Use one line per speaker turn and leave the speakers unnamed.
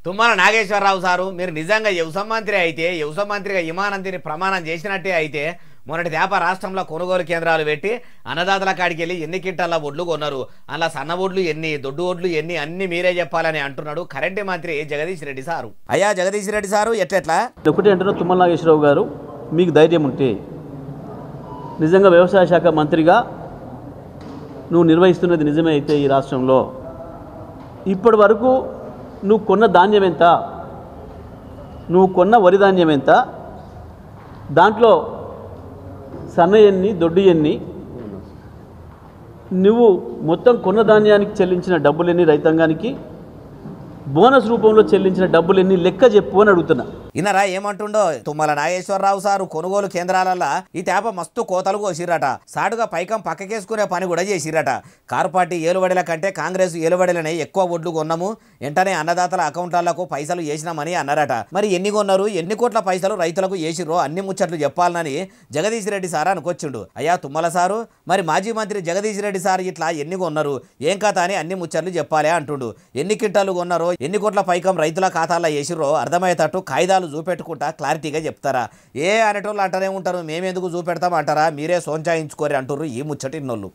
Tummala Nageswararao sir మీరు నిజంగా వ్యవసాయ మంత్రి అయితే వ్యవసాయ మంత్రిగా ఇమానంతిని ప్రమాణం చేసినట్టే అయితే మొన్నటి దేప రాష్ట్రంలో కొనుగోలు కేంద్రాలు పెట్టి అన్నదాతల కాడికి వెళ్ళి ఎన్ని కింటాల ఒడ్లు కొన్నారు అలా సన్న ఒడ్లు ఎన్ని దొడ్డు ఒడ్లు ఎన్ని అన్ని మీరే చెప్పాలని అంటున్నాడు కరెంట్ మంత్రి జగదీష్ రెడ్డి సారు. అయ్యా జగదీష్ రెడ్డి సారు ఎట్లా
ఒకటి అంటున్నా తుమ్మల నాగేశ్వరరావు గారు, మీకు ధైర్యం ఉంటే నిజంగా వ్యవసాయ శాఖ మంత్రిగా నువ్వు నిర్వహిస్తున్నది నిజమే అయితే ఈ రాష్ట్రంలో ఇప్పటి వరకు నువ్వు కొన్న ధాన్యం ఎంత, నువ్వు కొన్న వరి ధాన్యం ఎంత, దాంట్లో సన్న ఎన్ని దొడ్డు ఎన్ని, నువ్వు మొత్తం కొన్న ధాన్యానికి చెల్లించిన డబ్బులెన్ని, రైతాంగానికి బోనస్ రూపంలో చెల్లించిన డబ్బులెన్ని లెక్క చెప్పు అని అడుగుతున్నా.
ఇన్నరా ఏమంటుండో తుమ్మల నాగేశ్వరరావు సారు కొనుగోలు కేంద్రాలల్లో ఈ తేప మస్తు కోతలు కోసిరట, సాటుగా పైకం పక్కకేసుకునే పని కూడా చేసిరట. కారు పార్టీ ఏలుబడిల కంటే కాంగ్రెస్ ఏలుబడిలనే ఎక్కువ ఒడ్లు కొన్నాము, వెంటనే అన్నదాతల అకౌంట్లకు పైసలు వేసినామని అన్నారట. మరి ఎన్ని కొన్నారు, ఎన్ని కోట్ల పైసలు రైతులకు వేసిరో అన్ని ముచ్చట్లు చెప్పాలని జగదీష్ రెడ్డి సార్ అనుకొచ్చిండు. అయ్యా తుమ్మల సారు, మరి మాజీ మంత్రి జగదీష్ రెడ్డి సార్ ఇట్లా ఎన్ని కొన్నారు ఏం కథ అని అన్ని ముచ్చట్లు చెప్పాలి అంటుండు. ఎన్ని కింటాలు కొన్నారో ఎన్ని కోట్ల పైకం రైతుల ఖాతాల్లో వేసిరో అర్థమయ్యేటట్టు కాయిదాలు చూపెట్టుకుంటా క్లారిటీగా చెప్తారా? ఏ అనేటోళ్ళు అంటనే ఉంటారు, మేమెందుకు చూపెడతాం అంటారా, మీరే సోంచాయించుకోరి అంటారు ఈ ముచ్చటిన్నోళ్ళు.